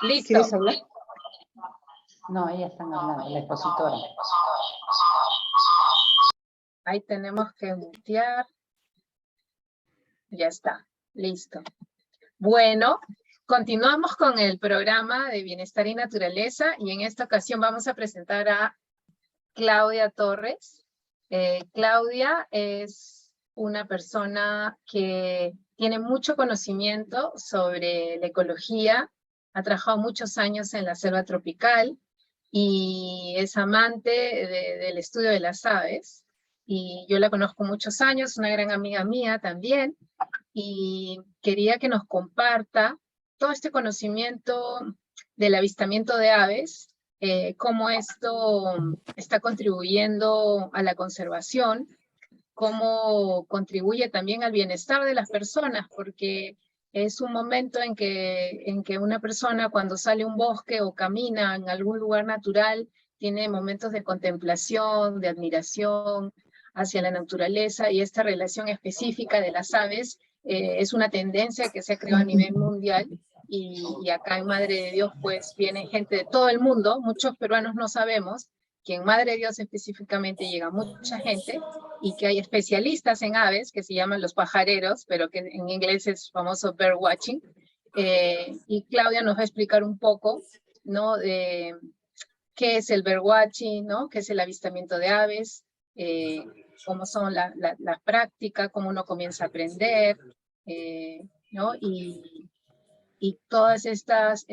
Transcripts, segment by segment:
Listo. ¿Quieres hablar? No, ella está hablando, la expositora. Ahí tenemos que mutear. Ya está, listo. Bueno, continuamos con el programa de Bienestar y Naturaleza y en esta ocasión vamos a presentar a Claudia Torres. Claudia es una persona que tiene mucho conocimiento sobre la ecología, ha trabajado muchos años en la selva tropical y es amante del estudio de las aves. Y yo la conozco muchos años, una gran amiga mía también, y quería que nos comparta todo este conocimiento del avistamiento de aves, cómo esto está contribuyendo a la conservación, cómo contribuye también al bienestar de las personas, porque es un momento en que una persona cuando sale a un bosque o camina en algún lugar natural, tiene momentos de contemplación, de admiración hacia la naturaleza, y esta relación específica de las aves es una tendencia que se ha creado a nivel mundial, y acá en Madre de Dios pues viene gente de todo el mundo, muchos peruanos no sabemos que en Madre de Dios específicamente llega mucha gente, y que hay especialistas en aves que se llaman los pajareros, pero que en inglés es famoso bird watching, y Claudia nos va a explicar un poco, ¿no?, de qué es el bird watching, ¿no?, qué es el avistamiento de aves, cómo son las prácticas, cómo uno comienza a aprender, ¿no?, y todas estas,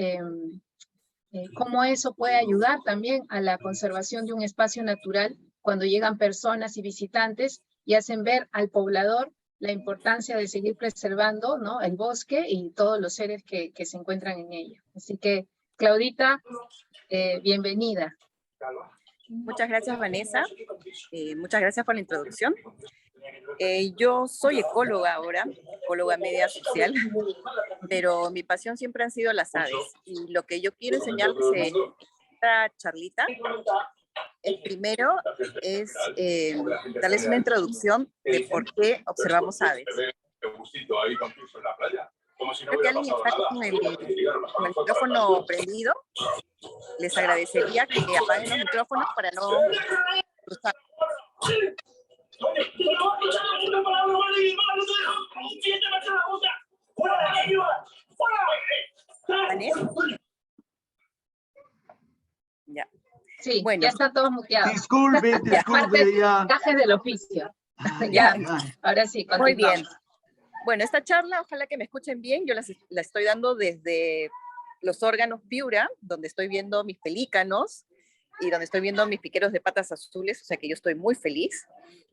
cómo eso puede ayudar también a la conservación de un espacio natural cuando llegan personas y visitantes y hacen ver al poblador la importancia de seguir preservando, ¿no?, el bosque y todos los seres que se encuentran en ella. Así que, Claudita, bienvenida. Muchas gracias, Vanessa. Muchas gracias por la introducción. Yo soy ecóloga ahora, ecóloga media social, pero mi pasión siempre han sido las aves. Y lo que yo quiero enseñarles en esta charlita, el primero es darles una introducción de por qué observamos aves. Creo que alguien está con el micrófono prendido. Les agradecería que apaguen los micrófonos para no cruzar. Ya. Sí, bueno, ya están todos muteados. Disculpe, ya. Gajes del oficio. Ya, ahora sí, continuamos. Muy bien. Bueno, esta charla, ojalá que me escuchen bien, yo la estoy dando desde los órganos Piura, donde estoy viendo mis pelícanos y donde estoy viendo mis piqueros de patas azules, o sea que yo estoy muy feliz.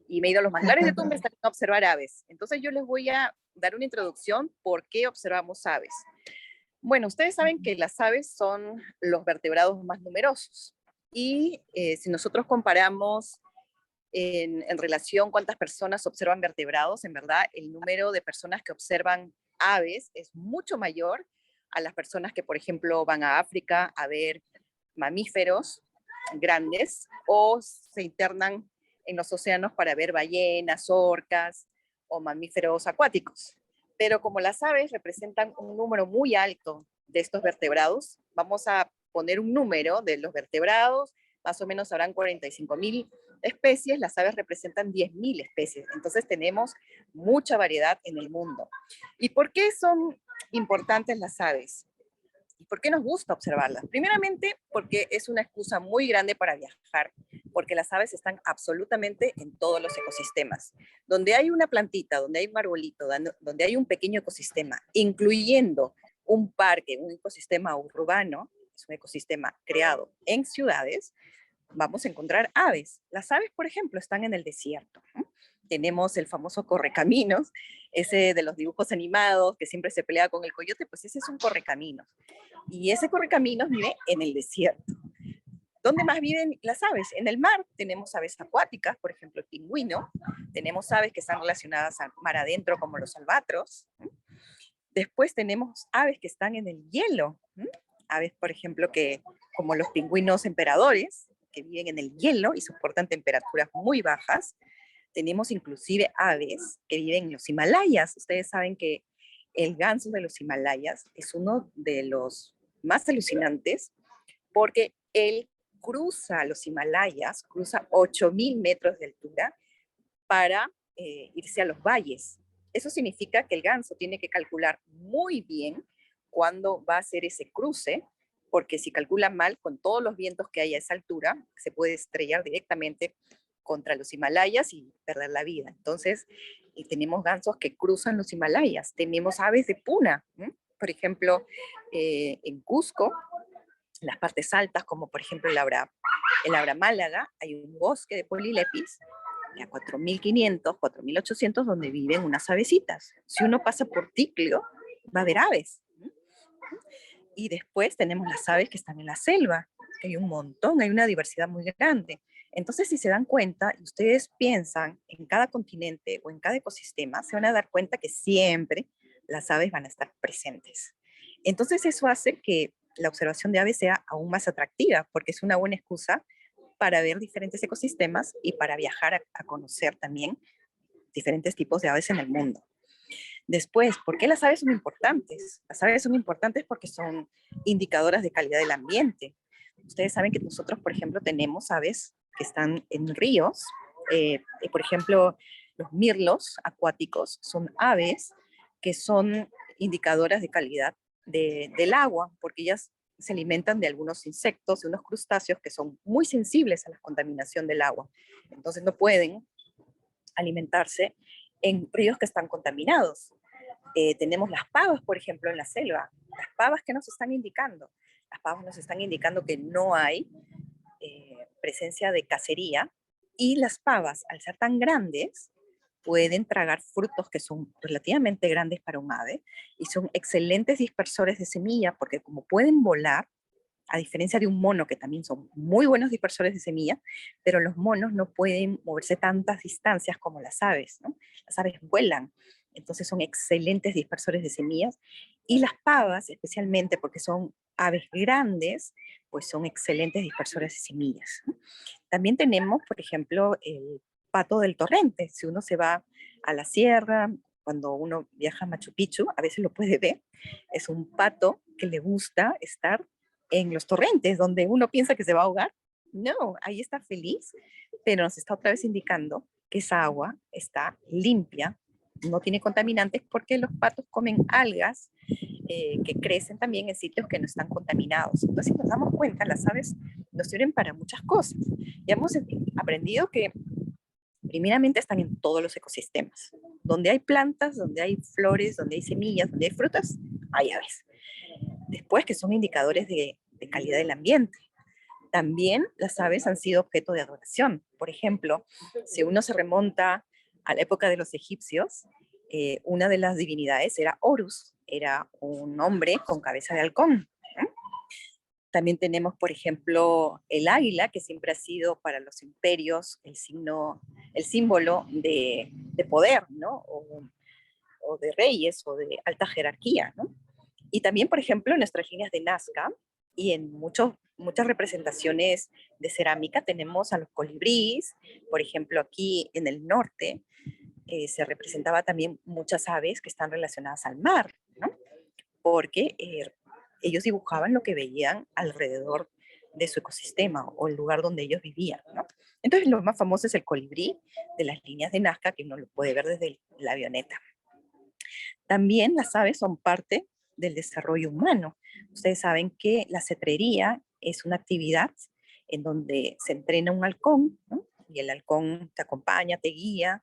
Y me he ido a los manglares de Tumbes a observar aves. Entonces yo les voy a dar una introducción por qué observamos aves. Bueno, ustedes saben que las aves son los vertebrados más numerosos. Y si nosotros comparamos en relación cuántas personas observan vertebrados, en verdad el número de personas que observan aves es mucho mayor a las personas que, por ejemplo, van a África a ver mamíferos grandes o se internan en los océanos para ver ballenas, orcas o mamíferos acuáticos. Pero como las aves representan un número muy alto de estos vertebrados, vamos a poner un número de los vertebrados, más o menos habrán 45.000 especies, las aves representan 10.000 especies, entonces tenemos mucha variedad en el mundo. ¿Y por qué son importantes las aves? ¿Y por qué nos gusta observarlas? Primeramente, porque es una excusa muy grande para viajar, porque las aves están absolutamente en todos los ecosistemas. Donde hay una plantita, donde hay un arbolito, donde hay un pequeño ecosistema, incluyendo un parque, un ecosistema urbano, es un ecosistema creado en ciudades, vamos a encontrar aves. Las aves, por ejemplo, están en el desierto. Tenemos el famoso correcaminos, ese de los dibujos animados que siempre se pelea con el coyote, pues ese es un correcaminos. Y ese correcaminos vive en el desierto. ¿Dónde más viven las aves? En el mar tenemos aves acuáticas, por ejemplo el pingüino. Tenemos aves que están relacionadas al mar adentro, como los albatros. Después tenemos aves que están en el hielo. Aves, por ejemplo, como los pingüinos emperadores, que viven en el hielo y soportan temperaturas muy bajas. Tenemos inclusive aves que viven en los Himalayas. Ustedes saben que el ganso de los Himalayas es uno de los más alucinantes, porque él cruza los Himalayas, cruza 8.000 metros de altura para irse a los valles. Eso significa que el ganso tiene que calcular muy bien cuándo va a hacer ese cruce, porque si calcula mal, con todos los vientos que hay a esa altura, se puede estrellar directamente contra los Himalayas y perder la vida. Entonces, tenemos gansos que cruzan los Himalayas, tenemos aves de puna, ¿eh? Por ejemplo, en Cusco, en las partes altas, como por ejemplo el Abra Málaga, hay un bosque de polilepis a 4.500, 4.800, donde viven unas avecitas. Si uno pasa por Ticlio, va a haber aves. Y después tenemos las aves que están en la selva, que hay un montón, hay una diversidad muy grande. Entonces, si se dan cuenta, y ustedes piensan en cada continente o en cada ecosistema, se van a dar cuenta que siempre las aves van a estar presentes. Entonces, eso hace que la observación de aves sea aún más atractiva, porque es una buena excusa para ver diferentes ecosistemas y para viajar a conocer también diferentes tipos de aves en el mundo. Después, ¿por qué las aves son importantes? Las aves son importantes porque son indicadoras de calidad del ambiente. Ustedes saben que nosotros, por ejemplo, tenemos aves que están en ríos. Por ejemplo, los mirlos acuáticos son aves que son indicadoras de calidad del agua, porque ellas se alimentan de algunos insectos, de unos crustáceos que son muy sensibles a la contaminación del agua. Entonces no pueden alimentarse en ríos que están contaminados. Tenemos las pavas, por ejemplo, en la selva. Las pavas, ¿qué nos están indicando? Las pavas nos están indicando que no hay presencia de cacería, y las pavas, al ser tan grandes, pueden tragar frutos que son relativamente grandes para un ave y son excelentes dispersores de semilla, porque como pueden volar, a diferencia de un mono, que también son muy buenos dispersores de semilla, pero los monos no pueden moverse tantas distancias como las aves, ¿no? Las aves vuelan, entonces son excelentes dispersores de semillas, y las pavas, especialmente porque son aves grandes, pues son excelentes dispersores de semillas, ¿no? También tenemos, por ejemplo, el pato del torrente. Si uno se va a la sierra, cuando uno viaja a Machu Picchu, a veces lo puede ver, es un pato que le gusta estar en los torrentes, donde uno piensa que se va a ahogar. No, ahí está feliz, pero nos está otra vez indicando que esa agua está limpia, no tiene contaminantes, porque los patos comen algas que crecen también en sitios que no están contaminados. Entonces, si nos damos cuenta, las aves nos sirven para muchas cosas. Ya hemos aprendido que primeramente están en todos los ecosistemas. Donde hay plantas, donde hay flores, donde hay semillas, donde hay frutas, hay aves. Después, que son indicadores de calidad del ambiente. También las aves han sido objeto de adoración. Por ejemplo, si uno se remonta a la época de los egipcios, una de las divinidades era Horus, era un hombre con cabeza de halcón. También tenemos, por ejemplo, el águila, que siempre ha sido para los imperios el símbolo de poder, ¿no? O de reyes o de alta jerarquía, ¿no? Y también, por ejemplo, en nuestras líneas de Nazca y en muchas representaciones de cerámica tenemos a los colibríes. Por ejemplo, aquí en el norte se representaba también muchas aves que están relacionadas al mar, ¿no? Porque ellos dibujaban lo que veían alrededor de su ecosistema o el lugar donde ellos vivían, ¿no? Entonces, lo más famoso es el colibrí de las líneas de Nazca, que uno lo puede ver desde la avioneta. También las aves son parte del desarrollo humano. Ustedes saben que la cetrería es una actividad en donde se entrena un halcón, ¿no? Y el halcón te acompaña, te guía.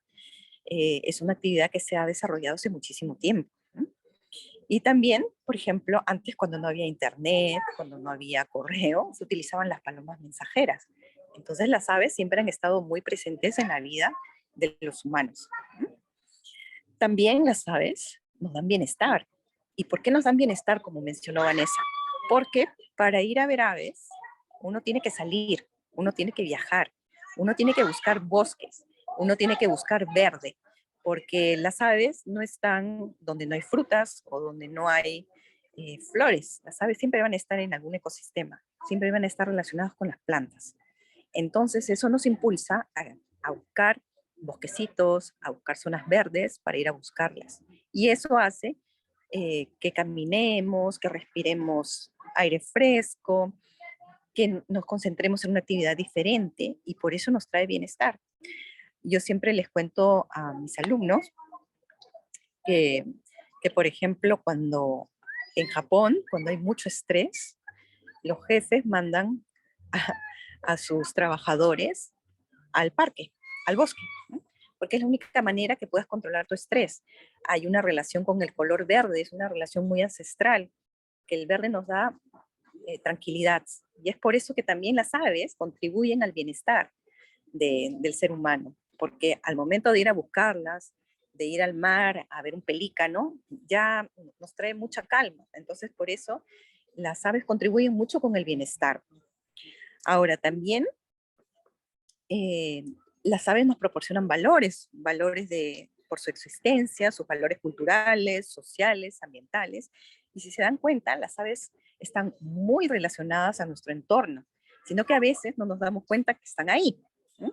Es una actividad que se ha desarrollado hace muchísimo tiempo, ¿no? Y también, por ejemplo, antes, cuando no había internet, cuando no había correo, se utilizaban las palomas mensajeras. Entonces las aves siempre han estado muy presentes en la vida de los humanos, ¿no? También las aves nos dan bienestar. ¿Y por qué nos dan bienestar, como mencionó Vanessa? Porque para ir a ver aves, uno tiene que salir, uno tiene que viajar, uno tiene que buscar bosques, uno tiene que buscar verde, porque las aves no están donde no hay frutas o donde no hay flores. Las aves siempre van a estar en algún ecosistema, siempre van a estar relacionadas con las plantas. Entonces, eso nos impulsa a buscar bosquecitos, a buscar zonas verdes para ir a buscarlas. Y eso hace que caminemos, que respiremos aire fresco, que nos concentremos en una actividad diferente y por eso nos trae bienestar. Yo siempre les cuento a mis alumnos que, por ejemplo, cuando en Japón, cuando hay mucho estrés, los jefes mandan a, a sus trabajadores al parque, al bosque, ¿no? Porque es la única manera que puedas controlar tu estrés. Hay una relación con el color verde, es una relación muy ancestral, que el verde nos da tranquilidad. Y es por eso que también las aves contribuyen al bienestar del ser humano, porque al momento de ir a buscarlas, de ir al mar a ver un pelícano, ya nos trae mucha calma. Entonces, por eso las aves contribuyen mucho con el bienestar. Ahora, también las aves nos proporcionan valores, por su existencia, sus valores culturales, sociales, ambientales. Y si se dan cuenta, las aves están muy relacionadas a nuestro entorno, sino que a veces no nos damos cuenta que están ahí, ¿no?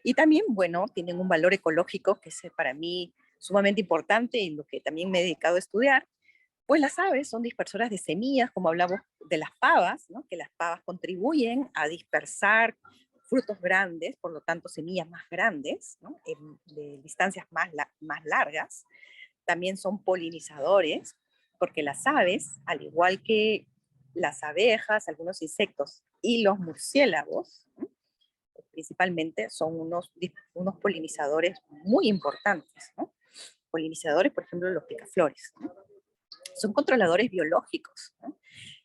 Y también, bueno, tienen un valor ecológico que es para mí sumamente importante y lo que también me he dedicado a estudiar. Pues las aves son dispersoras de semillas, como hablamos de las pavas, ¿no? Que las pavas contribuyen a dispersar frutos grandes, por lo tanto semillas más grandes, ¿no? De distancias más largas. También son polinizadores, porque las aves, al igual que las abejas, algunos insectos y los murciélagos, ¿no? Principalmente son unos polinizadores muy importantes, ¿no? Polinizadores, por ejemplo, los picaflores, ¿no? Son controladores biológicos, ¿no?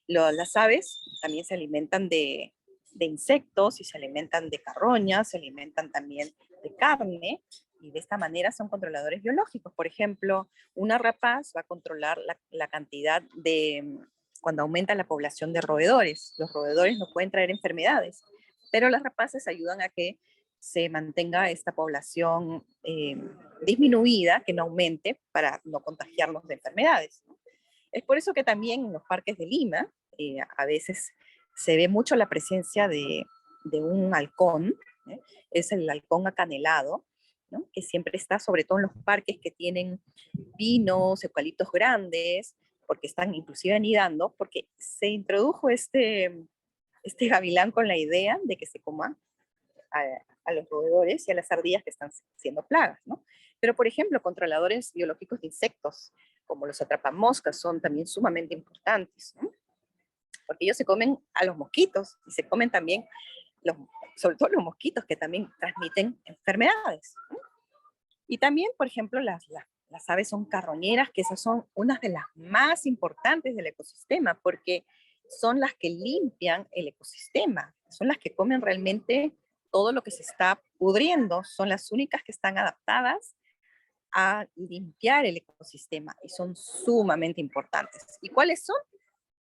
Las aves también se alimentan de insectos y se alimentan de carroñas, se alimentan también de carne y de esta manera son controladores biológicos. Por ejemplo, una rapaz va a controlar la cantidad de, cuando aumenta la población de roedores. Los roedores no pueden traer enfermedades, pero las rapaces ayudan a que se mantenga esta población disminuida, que no aumente para no contagiarnos de enfermedades, ¿no? Es por eso que también en los parques de Lima a veces se ve mucho la presencia de un halcón, ¿eh? Es el halcón acanelado, ¿no? Que siempre está sobre todo en los parques que tienen pinos, eucaliptos grandes, porque están inclusive anidando, porque se introdujo este gavilán con la idea de que se coma a, a los roedores y a las ardillas que están siendo plagas, ¿no? Pero, por ejemplo, controladores biológicos de insectos, como los atrapamoscas, son también sumamente importantes, ¿no? Porque ellos se comen a los mosquitos y se comen también, sobre todo los mosquitos que también transmiten enfermedades, ¿no? Y también, por ejemplo, las aves son carroñeras, que esas son unas de las más importantes del ecosistema, porque son las que limpian el ecosistema, son las que comen realmente todo lo que se está pudriendo, son las únicas que están adaptadas a limpiar el ecosistema y son sumamente importantes. ¿Y cuáles son?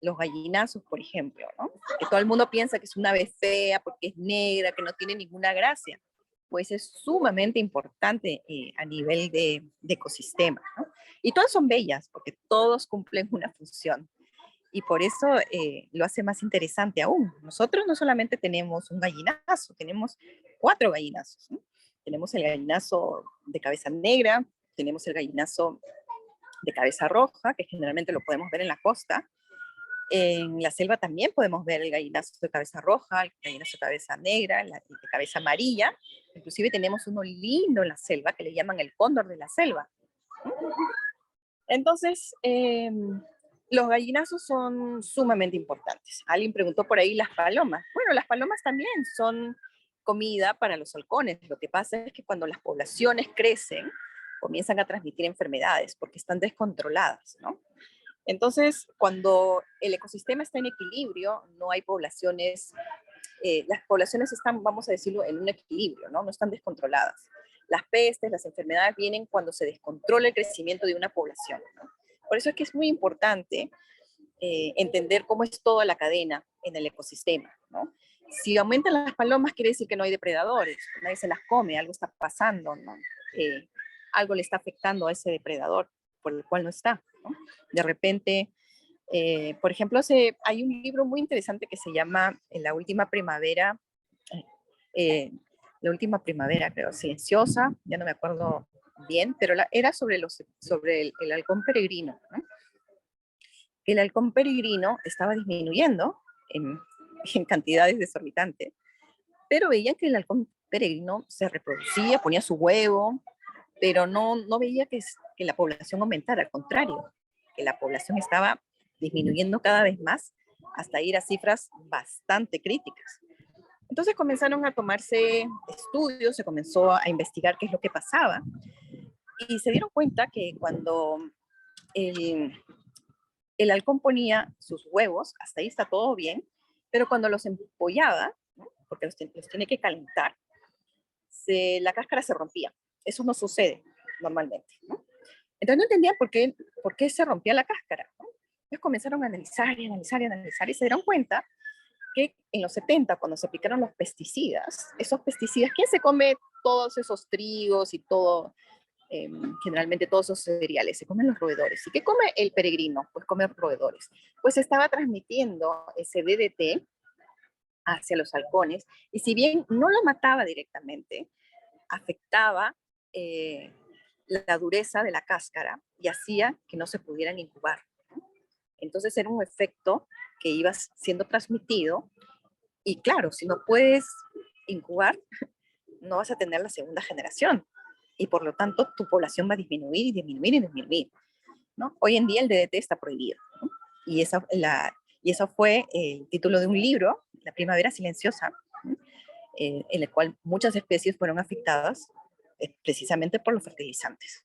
Los gallinazos, por ejemplo, ¿no? Que todo el mundo piensa que es una ave fea porque es negra, que no tiene ninguna gracia. Pues es sumamente importante a nivel de ecosistema, ¿no? Y todas son bellas porque todos cumplen una función. Y por eso lo hace más interesante aún. Nosotros no solamente tenemos un gallinazo, tenemos 4 gallinazos, ¿no? Tenemos el gallinazo de cabeza negra, tenemos el gallinazo de cabeza roja, que generalmente lo podemos ver en la costa. En la selva también podemos ver el gallinazo de cabeza roja, el gallinazo de cabeza negra, el de cabeza amarilla. Inclusive tenemos uno lindo en la selva que le llaman el cóndor de la selva. Entonces, los gallinazos son sumamente importantes. Alguien preguntó por ahí las palomas. Bueno, las palomas también son comida para los halcones. Lo que pasa es que cuando las poblaciones crecen, comienzan a transmitir enfermedades porque están descontroladas, ¿no? Entonces, cuando el ecosistema está en equilibrio, no hay poblaciones, las poblaciones están, vamos a decirlo, en un equilibrio, ¿no? No están descontroladas. Las pestes, las enfermedades vienen cuando se descontrola el crecimiento de una población, ¿no? Por eso es que es muy importante entender cómo es toda la cadena en el ecosistema, ¿no? Si aumentan las palomas, quiere decir que no hay depredadores, nadie se las come, algo está pasando, ¿no? Algo le está afectando a ese depredador por el cual no está, ¿no? De repente, por ejemplo, hay un libro muy interesante que se llama La última primavera, creo, silenciosa, ya no me acuerdo bien, pero era sobre el halcón peregrino, ¿no? que el halcón peregrino estaba disminuyendo en, en cantidades desorbitantes, pero veían que el halcón peregrino se reproducía, ponía su huevo, pero no veía que la población aumentara, al contrario, que la población estaba disminuyendo cada vez más hasta ir a cifras bastante críticas. Entonces comenzaron a tomarse estudios, se comenzó a investigar qué es lo que pasaba y se dieron cuenta que cuando el halcón ponía sus huevos, hasta ahí está todo bien, pero cuando los empollaba, ¿no? Porque los tiene que calentar, la cáscara se rompía. Eso no sucede normalmente, ¿no? Entonces no entendían por qué se rompía la cáscara, ¿no? Entonces comenzaron a analizar y analizar y analizar y se dieron cuenta que en los 70, cuando se aplicaron los pesticidas, esos pesticidas, ¿quién se come todos esos trigos y todo, generalmente todos esos cereales? Se comen los roedores. ¿Y qué come el peregrino? Pues come roedores. Pues estaba transmitiendo ese DDT hacia los halcones, y si bien no lo mataba directamente, afectaba la dureza de la cáscara y hacía que no se pudieran incubar. Entonces era un efecto que iba siendo transmitido y claro, si no puedes incubar, no vas a tener la segunda generación y por lo tanto tu población va a disminuir y disminuir y disminuir, ¿no? Hoy en día el DDT está prohibido, ¿no? Y eso fue el título de un libro, La Primavera Silenciosa, ¿no? En el cual muchas especies fueron afectadas precisamente por los fertilizantes.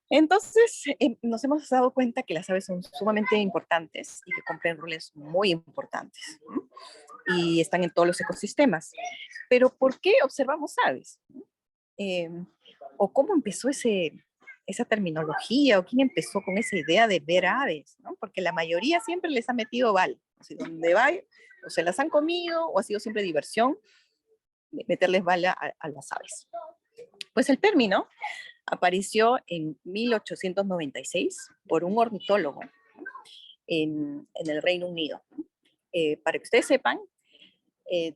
Entonces, nos hemos dado cuenta que las aves son sumamente importantes y que cumplen roles muy importantes, ¿no? Y están en todos los ecosistemas. Pero ¿por qué observamos aves? ¿O cómo empezó esa terminología? ¿O quién empezó con esa idea de ver aves? ¿No? Porque la mayoría siempre les ha metido bala. O sea, donde va, o se las han comido, o ha sido siempre diversión meterles bala a las aves. Pues el término apareció en 1896 por un ornitólogo en el Reino Unido. Para que ustedes sepan,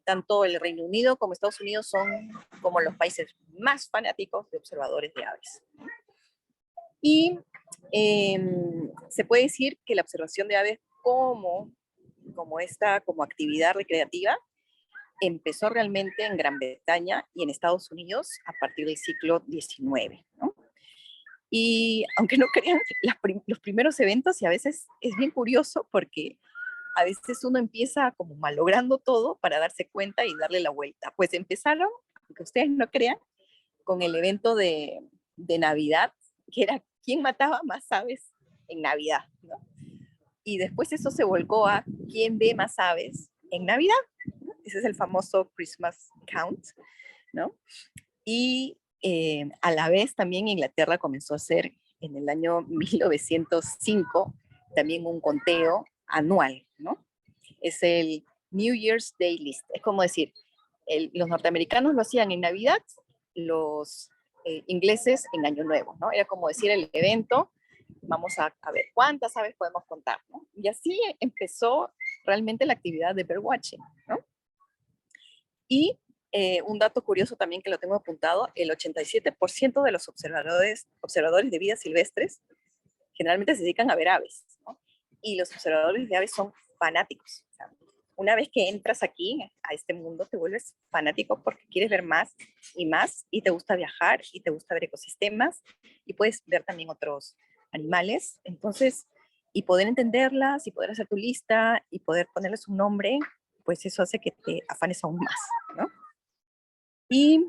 tanto el Reino Unido como Estados Unidos son como los países más fanáticos de observadores de aves. Y se puede decir que la observación de aves como actividad recreativa empezó realmente en Gran Bretaña y en Estados Unidos a partir del siglo XIX, ¿no? Y aunque no crean, los primeros eventos, y a veces es bien curioso porque a veces uno empieza como malogrando todo para darse cuenta y darle la vuelta. Pues empezaron, aunque ustedes no crean, con el evento de Navidad, que era quién mataba más aves en Navidad, ¿no? Y después eso se volcó a quién ve más aves en Navidad. Ese es el famoso Christmas Count, ¿no? Y a la vez también Inglaterra comenzó a hacer en el año 1905 también un conteo anual, ¿no? Es el New Year's Day List. Es como decir, los norteamericanos lo hacían en Navidad, los ingleses en Año Nuevo, ¿no? Era como decir el evento, vamos a ver cuántas aves podemos contar, ¿no? Y así empezó realmente la actividad de birdwatching, ¿no? Y un dato curioso también que lo tengo apuntado, el 87% de los observadores de vida silvestres generalmente se dedican a ver aves, ¿no? Y los observadores de aves son fanáticos. O sea, una vez que entras aquí, a este mundo, te vuelves fanático porque quieres ver más y más, y te gusta viajar, y te gusta ver ecosistemas, y puedes ver también otros animales. Entonces, y poder entenderlas, y poder hacer tu lista, y poder ponerles un nombre, pues eso hace que te afanes aún más, ¿no? Y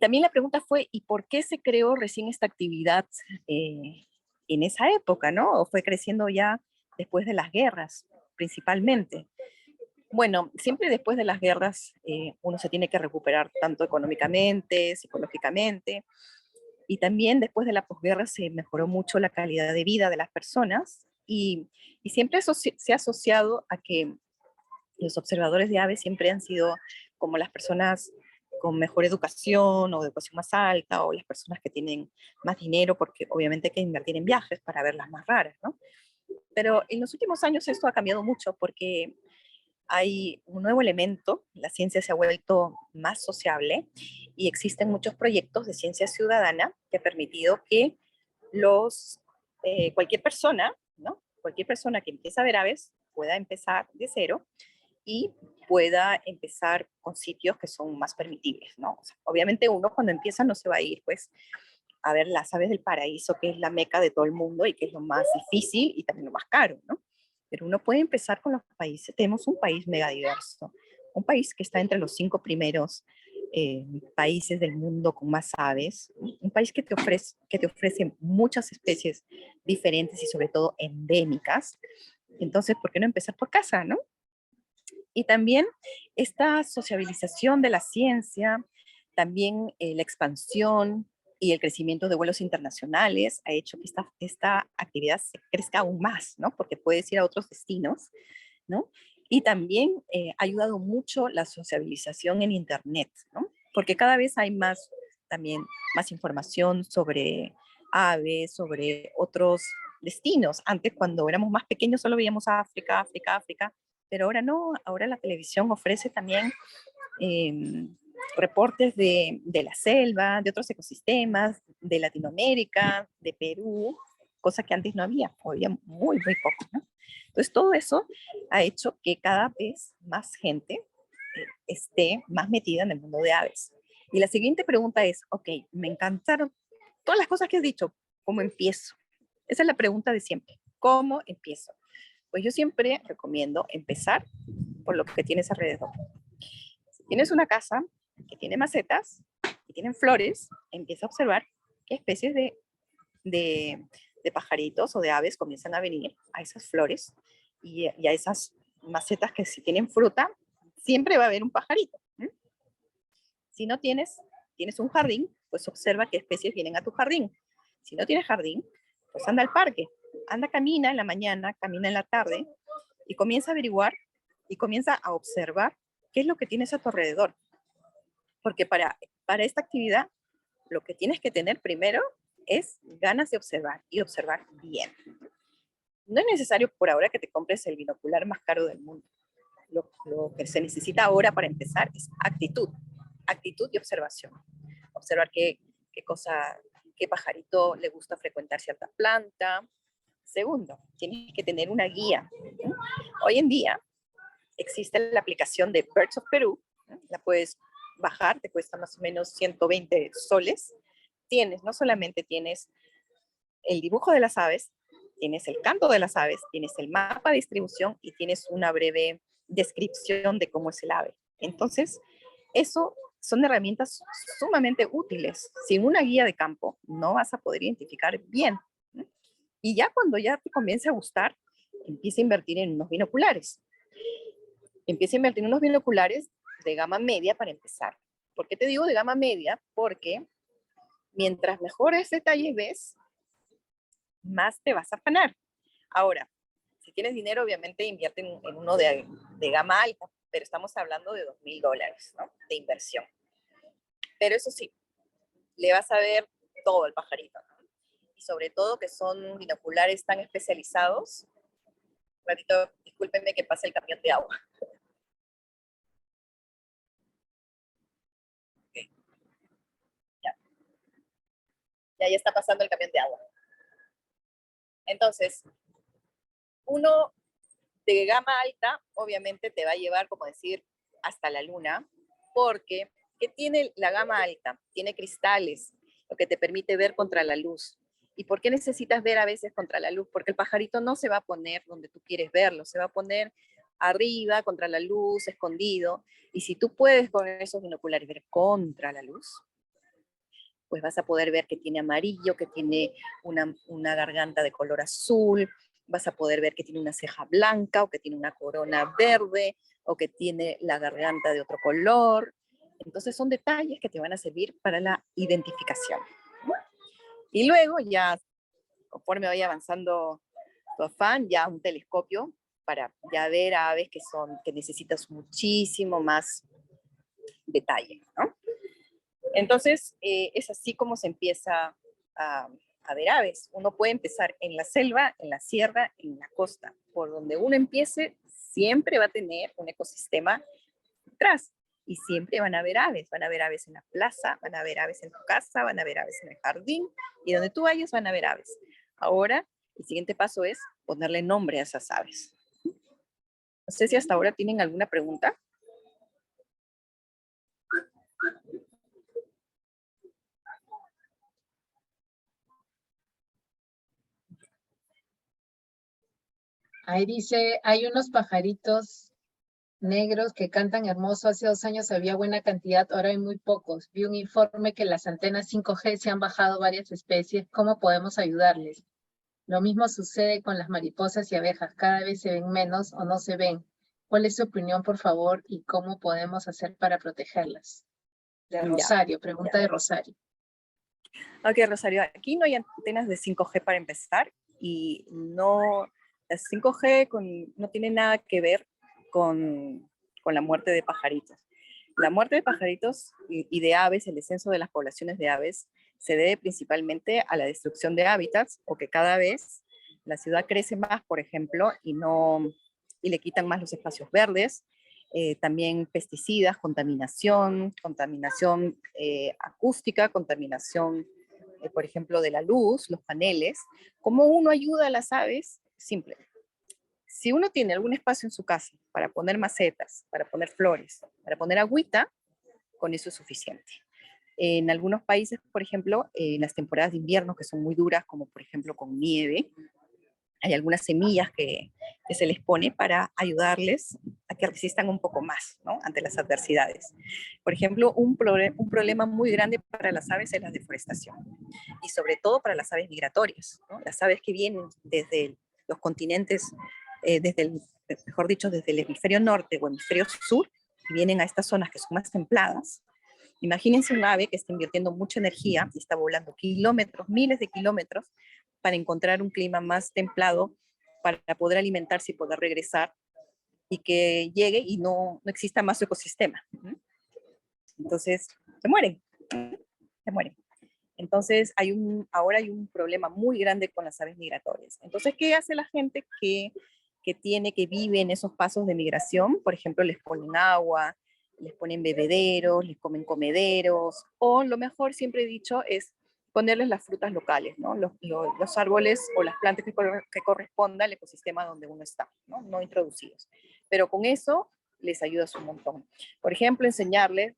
también la pregunta fue, ¿y por qué se creó recién esta actividad en esa época, ¿no? ¿O fue creciendo ya después de las guerras, principalmente? Bueno, siempre después de las guerras uno se tiene que recuperar tanto económicamente, psicológicamente, y también después de la posguerra se mejoró mucho la calidad de vida de las personas y siempre eso se ha asociado a que los observadores de aves siempre han sido como las personas con mejor educación o educación más alta o las personas que tienen más dinero porque obviamente hay que invertir en viajes para verlas más raras, ¿no? Pero en los últimos años esto ha cambiado mucho porque hay un nuevo elemento, la ciencia se ha vuelto más sociable y existen muchos proyectos de ciencia ciudadana que ha permitido que cualquier persona ¿no? Cualquier persona que empieza a ver aves pueda empezar de cero y pueda empezar con sitios que son más permitibles, ¿no? O sea, obviamente uno cuando empieza no se va a ir, pues, a ver las aves del paraíso, que es la meca de todo el mundo y que es lo más difícil y también lo más caro, ¿no? Pero uno puede empezar con los países. Tenemos un país mega diverso, un país que está entre los 5 primeros países del mundo con más aves, un país que te ofrece muchas especies diferentes y sobre todo endémicas. Entonces, ¿por qué no empezar por casa, no? Y también esta sociabilización de la ciencia, también la expansión y el crecimiento de vuelos internacionales ha hecho que esta actividad se crezca aún más, ¿no? Porque puedes ir a otros destinos, ¿no? Y también ha ayudado mucho la sociabilización en Internet, ¿no? Porque cada vez hay más, también más información sobre aves, sobre otros destinos. Antes, cuando éramos más pequeños, solo veíamos África, África, África, pero ahora no, ahora la televisión ofrece también reportes de la selva, de otros ecosistemas, de Latinoamérica, de Perú, cosa que antes no había, o había muy, muy poco, ¿no? Entonces, todo eso ha hecho que cada vez más gente esté más metida en el mundo de aves. Y la siguiente pregunta es, ok, me encantaron todas las cosas que has dicho, ¿cómo empiezo? Esa es la pregunta de siempre, ¿cómo empiezo? Pues yo siempre recomiendo empezar por lo que tienes alrededor. Si tienes una casa que tiene macetas y tienen flores, empieza a observar qué especies de pajaritos o de aves comienzan a venir a esas flores y a esas macetas que si tienen fruta, siempre va a haber un pajarito. Si no tienes un jardín, pues observa qué especies vienen a tu jardín. Si no tienes jardín, pues anda al parque, anda, camina en la mañana, camina en la tarde y comienza a averiguar y comienza a observar qué es lo que tienes a tu alrededor. Porque para esta actividad, lo que tienes que tener primero es ganas de observar y observar bien. No es necesario por ahora que te compres el binocular más caro del mundo. Lo que se necesita ahora para empezar es actitud y observación. Observar qué pajarito le gusta frecuentar cierta planta. Segundo, tienes que tener una guía. Hoy en día existe la aplicación de Birds of Peru. La puedes bajar, te cuesta más o menos 120 soles. No solamente tienes el dibujo de las aves, tienes el canto de las aves, tienes el mapa de distribución y tienes una breve descripción de cómo es el ave. Entonces, eso son herramientas sumamente útiles. Sin una guía de campo no vas a poder identificar bien. Y ya cuando ya te comience a gustar, empieza a invertir en unos binoculares. Empieza a invertir en unos binoculares de gama media para empezar. ¿Por qué te digo de gama media? Porque mientras mejores detalles ves, más te vas a afanar. Ahora, si tienes dinero, obviamente invierte en uno de gama alta, pero estamos hablando de $2,000, ¿no? De inversión. Pero eso sí, le vas a ver todo el pajarito, ¿no? Y sobre todo que son binoculares tan especializados. Un ratito, discúlpenme que pase el camión de agua. Okay. Ya está pasando el camión de agua. Entonces, uno de gama alta, obviamente te va a llevar, como decir, hasta la luna, porque ¿qué tiene la gama alta? Tiene cristales, lo que te permite ver contra la luz. ¿Y por qué necesitas ver a veces contra la luz? Porque el pajarito no se va a poner donde tú quieres verlo, se va a poner arriba, contra la luz, escondido. Y si tú puedes con esos binoculares ver contra la luz, pues vas a poder ver que tiene amarillo, que tiene una garganta de color azul, vas a poder ver que tiene una ceja blanca o que tiene una corona verde o que tiene la garganta de otro color. Entonces son detalles que te van a servir para la identificación. Y luego ya, conforme vaya avanzando tu afán, ya un telescopio para ya ver aves que necesitas muchísimo más detalle, ¿no? Entonces, es así como se empieza a ver aves. Uno puede empezar en la selva, en la sierra, en la costa. Por donde uno empiece, siempre va a tener un ecosistema detrás. Y siempre van a haber aves. Van a haber aves en la plaza, van a haber aves en tu casa, van a haber aves en el jardín. Y donde tú vayas van a haber aves. Ahora, el siguiente paso es ponerle nombre a esas aves. No sé si hasta ahora tienen alguna pregunta. Ahí dice, hay unos pajaritos negros que cantan hermoso. Hace 2 años había buena cantidad, ahora hay muy pocos. Vi un informe que las antenas 5G se han bajado varias especies. ¿Cómo podemos ayudarles? Lo mismo sucede con las mariposas y abejas. Cada vez se ven menos o no se ven. ¿Cuál es su opinión, por favor? ¿Y cómo podemos hacer para protegerlas? De Ya, Rosario, pregunta de Rosario. Ok, Rosario, aquí no hay antenas de 5G para empezar y no, las 5G no tiene nada que ver con la muerte de pajaritos. La muerte de pajaritos y de aves, el descenso de las poblaciones de aves, se debe principalmente a la destrucción de hábitats o que cada vez la ciudad crece más, por ejemplo, y le quitan más los espacios verdes. También pesticidas, contaminación acústica, contaminación, por ejemplo, de la luz, los paneles. ¿Cómo uno ayuda a las aves? Simple. Si uno tiene algún espacio en su casa para poner macetas, para poner flores, para poner agüita, con eso es suficiente. En algunos países, por ejemplo, en las temporadas de invierno, que son muy duras, como por ejemplo con nieve, hay algunas semillas que se les pone para ayudarles a que resistan un poco más, ¿no?, ante las adversidades. Por ejemplo, un problema muy grande para las aves es la deforestación, y sobre todo para las aves migratorias, ¿no? Las aves que vienen desde los continentes, mejor dicho, desde el hemisferio norte o hemisferio sur, y vienen a estas zonas que son más templadas. Imagínense un ave que está invirtiendo mucha energía y está volando kilómetros, miles de kilómetros, para encontrar un clima más templado, para poder alimentarse y poder regresar, y que llegue y no exista más su ecosistema. Entonces, se mueren, se mueren. Entonces, ahora hay un problema muy grande con las aves migratorias. Entonces, ¿qué hace la gente que vive en esos pasos de migración? Por ejemplo, les ponen agua, les ponen bebederos, les comen comederos, o lo mejor, siempre he dicho, es ponerles las frutas locales, ¿no? Los árboles o las plantas que correspondan al ecosistema donde uno está, ¿no? No introducidos. Pero con eso les ayuda un montón. Por ejemplo, enseñarle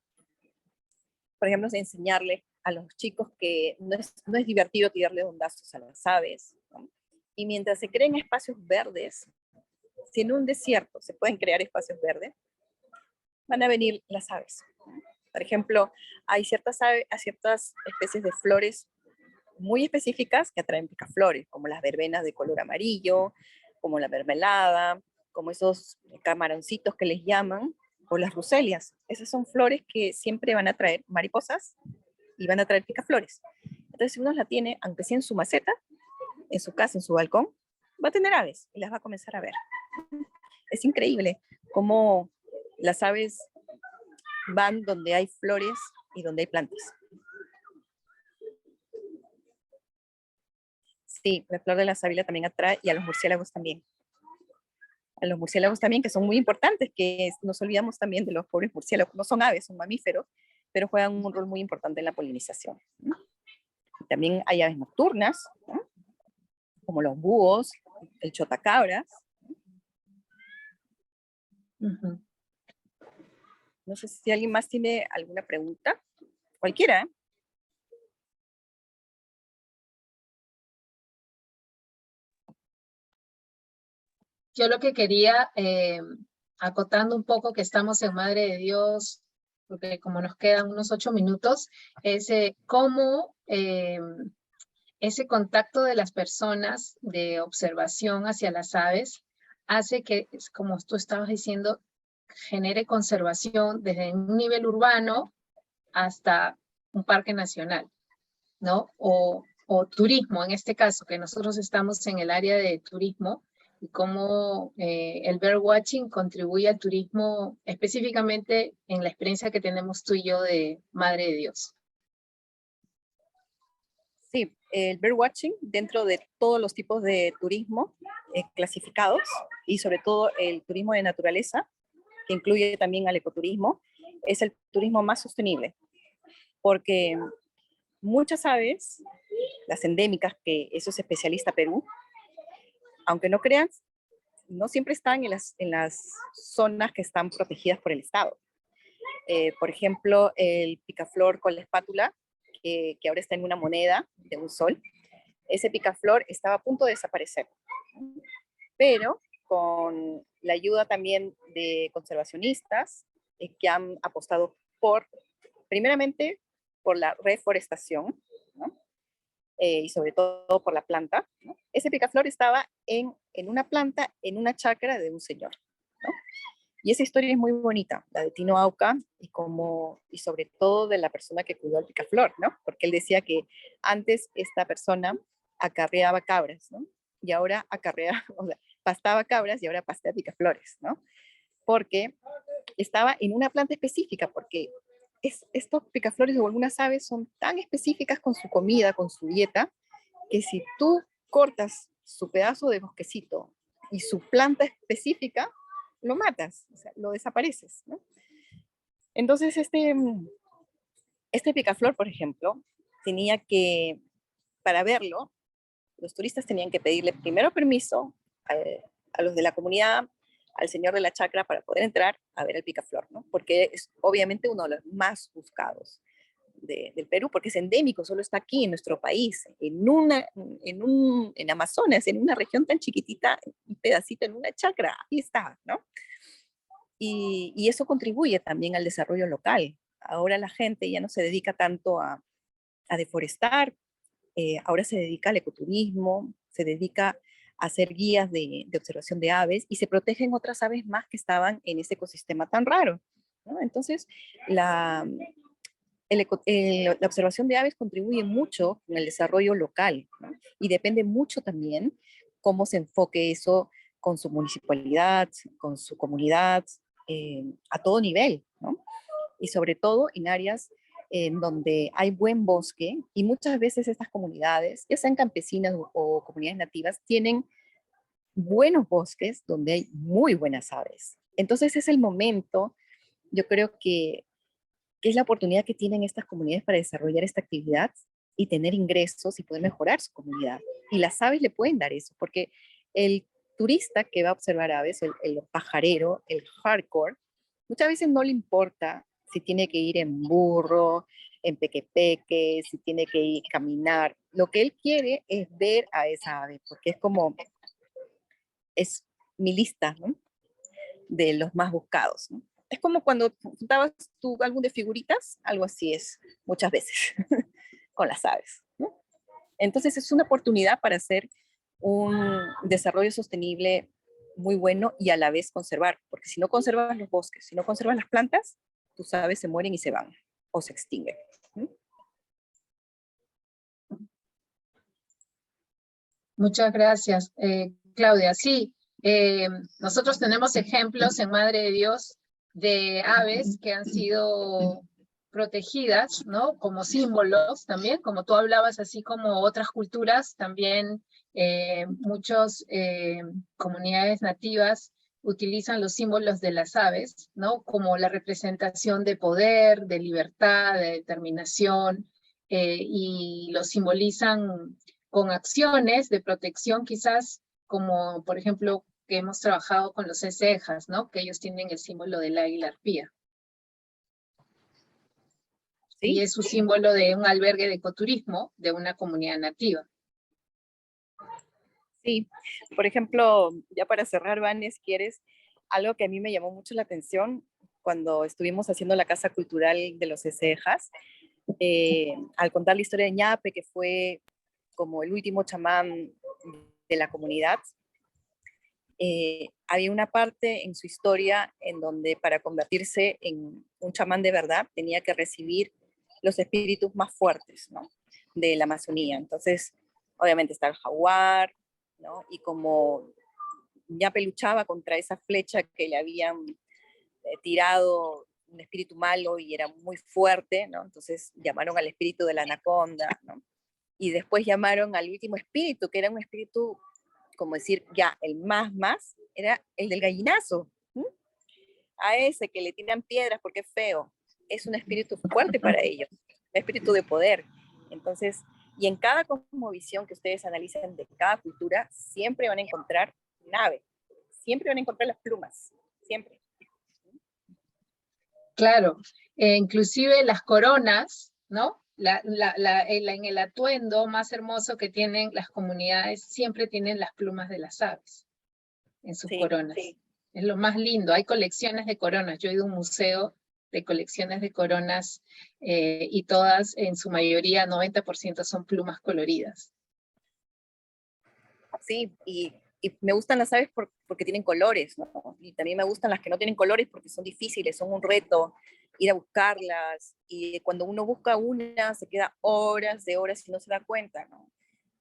a los chicos que no es divertido tirarle hondazos a las aves, ¿no? Y mientras se creen espacios verdes, si en un desierto se pueden crear espacios verdes, van a venir las aves. Por ejemplo, hay ciertas especies de flores muy específicas que atraen picaflores, como las verbenas de color amarillo, como la mermelada, como esos camaroncitos que les llaman, o las ruselias. Esas son flores que siempre van a traer mariposas y van a traer picaflores. Entonces, si uno la tiene, aunque sea en su maceta, en su casa, en su balcón, va a tener aves y las va a comenzar a ver. Es increíble cómo las aves van donde hay flores y donde hay plantas. Sí, la flor de la sábila también atrae, y a los murciélagos también. A los murciélagos también, que son muy importantes, que nos olvidamos también de los pobres murciélagos. No son aves, son mamíferos, pero juegan un rol muy importante en la polinización, ¿no? También hay aves nocturnas, ¿no?, como los búhos, el chotacabras. No sé si alguien más tiene alguna pregunta. Cualquiera, ¿eh? Yo lo que quería, acotando un poco que estamos en Madre de Dios, porque como nos quedan unos 8 minutos, es cómo ese contacto de las personas de observación hacia las aves hace que, como tú estabas diciendo, genere conservación desde un nivel urbano hasta un parque nacional, ¿no? O turismo, en este caso, que nosotros estamos en el área de turismo, y cómo el birdwatching contribuye al turismo, específicamente en la experiencia que tenemos tú y yo de Madre de Dios. Sí, el birdwatching, dentro de todos los tipos de turismo clasificados, y sobre todo el turismo de naturaleza, que incluye también al ecoturismo, es el turismo más sostenible, porque muchas aves, las endémicas, que eso es especialista Perú, aunque no crean, no siempre están en las zonas que están protegidas por el Estado. Por ejemplo, el picaflor con la espátula, que ahora está en una moneda de un sol, ese picaflor estaba a punto de desaparecer. Pero con la ayuda también de conservacionistas que han apostado primeramente, por la reforestación, ¿no? Y sobre todo por la planta, ¿no? Ese picaflor estaba en una planta, en una chacra de un señor, ¿no? Y esa historia es muy bonita, la de Tino Auca, y sobre todo de la persona que cuidó al picaflor, ¿no? Porque él decía que antes esta persona acarreaba cabras, ¿no? Y ahora o sea, pastaba cabras y ahora pastea picaflores, ¿no? Porque estaba en una planta específica, porque estos picaflores o algunas aves son tan específicas con su comida, con su dieta, que si tú cortas su pedazo de bosquecito y su planta específica, lo matas, o sea, lo desapareces, ¿no? Entonces, este picaflor, por ejemplo, para verlo, los turistas tenían que pedirle primero permiso a los de la comunidad, al señor de la chacra, para poder entrar a ver el picaflor, ¿no? Porque es obviamente uno de los más buscados del Perú, porque es endémico, solo está aquí en nuestro país, en Amazonas, en una región tan chiquitita, un pedacito en una chacra, ahí está, ¿no? Y eso contribuye también al desarrollo local. Ahora la gente ya no se dedica tanto a deforestar, ahora se dedica al ecoturismo, se dedica a hacer guías de observación de aves y se protegen otras aves más que estaban en ese ecosistema tan raro, ¿no? Entonces, la observación de aves contribuye mucho con el desarrollo local, ¿no? Y depende mucho también cómo se enfoque eso con su municipalidad, con su comunidad, a todo nivel, ¿no? Y sobre todo en áreas en donde hay buen bosque y muchas veces estas comunidades, ya sean campesinas o comunidades nativas, tienen buenos bosques donde hay muy buenas aves. Entonces es el momento, yo creo que es la oportunidad que tienen estas comunidades para desarrollar esta actividad y tener ingresos y poder mejorar su comunidad. Y las aves le pueden dar eso, porque el turista que va a observar aves, el pajarero, el hardcore, muchas veces no le importa si tiene que ir en burro, en pequepeque, si tiene que ir caminar. Lo que él quiere es ver a esa ave, porque es mi lista, ¿no? De los más buscados, ¿no? Es como cuando juntabas tu álbum de figuritas, algo así es muchas veces con las aves, ¿no? Entonces es una oportunidad para hacer un desarrollo sostenible muy bueno y a la vez conservar, porque si no conservas los bosques, si no conservas las plantas, tus aves se mueren y se van o se extinguen, ¿no? Muchas gracias, Claudia. Sí, nosotros tenemos ejemplos en Madre de Dios de aves que han sido protegidas, ¿no? Como símbolos también, como tú hablabas, así como otras culturas, también muchas comunidades nativas utilizan los símbolos de las aves, ¿no? Como la representación de poder, de libertad, de determinación, y lo simbolizan con acciones de protección quizás, como por ejemplo que hemos trabajado con los cejas, ¿no? Que ellos tienen el símbolo del águila arpía. ¿Sí? Y es su símbolo de un albergue de ecoturismo de una comunidad nativa. Sí, por ejemplo, ya para cerrar, Vanes, ¿quieres? Algo que a mí me llamó mucho la atención cuando estuvimos haciendo la Casa Cultural de los Cejas, al contar la historia de Ñape, que fue como el último chamán de la comunidad, había una parte en su historia en donde para convertirse en un chamán de verdad tenía que recibir los espíritus más fuertes, ¿no? De la Amazonía. Entonces, obviamente está el jaguar, ¿no? Y como Ñape luchaba contra esa flecha que le habían tirado un espíritu malo y era muy fuerte, ¿no? Entonces llamaron al espíritu de la anaconda, ¿no? Y después llamaron al último espíritu, que era un espíritu, como decir, ya, el más, era el del gallinazo. ¿Sí? A ese que le tiran piedras porque es feo, es un espíritu fuerte para ellos, un espíritu de poder. Entonces, Y en cada cosmovisión que ustedes analicen de cada cultura, siempre van a encontrar un ave, siempre van a encontrar las plumas, siempre. Claro, inclusive las coronas, ¿no? En el atuendo más hermoso que tienen las comunidades, siempre tienen las plumas de las aves en sus coronas. Sí. Es lo más lindo. Hay colecciones de coronas. Yo he ido a un museo de colecciones de coronas y todas, en su mayoría, 90% son plumas coloridas. Sí, y me gustan las aves porque tienen colores, ¿no? Y también me gustan las que no tienen colores porque son difíciles, son un reto ir a buscarlas. Y cuando uno busca una, se queda horas de horas y no se da cuenta, ¿no?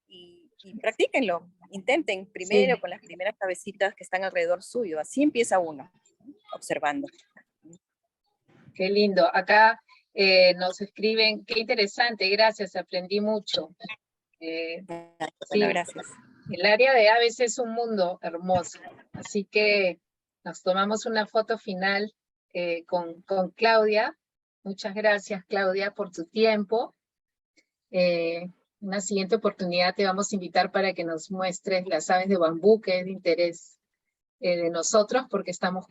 Y practíquenlo, intenten primero con las primeras cabecitas que están alrededor suyo. Así empieza uno, observando. Qué lindo. Acá nos escriben, qué interesante, gracias, aprendí mucho. Bueno, gracias. El área de aves es un mundo hermoso, así que nos tomamos una foto final con Claudia. Muchas gracias, Claudia, por tu tiempo. Una siguiente oportunidad te vamos a invitar para que nos muestres las aves de bambú, que es de interés de nosotros, porque estamos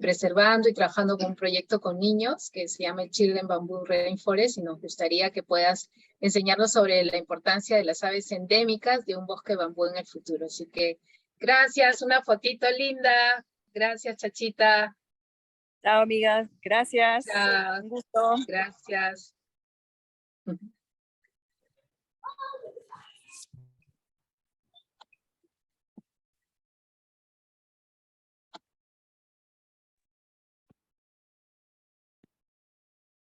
preservando y trabajando con un proyecto con niños que se llama Children Bamboo Rainforest, y nos gustaría que puedas enseñarnos sobre la importancia de las aves endémicas de un bosque de bambú en el futuro. Así que gracias, una fotito linda. Gracias, Chachita. Chao, amigas. Gracias. Chao. Un gusto. Gracias.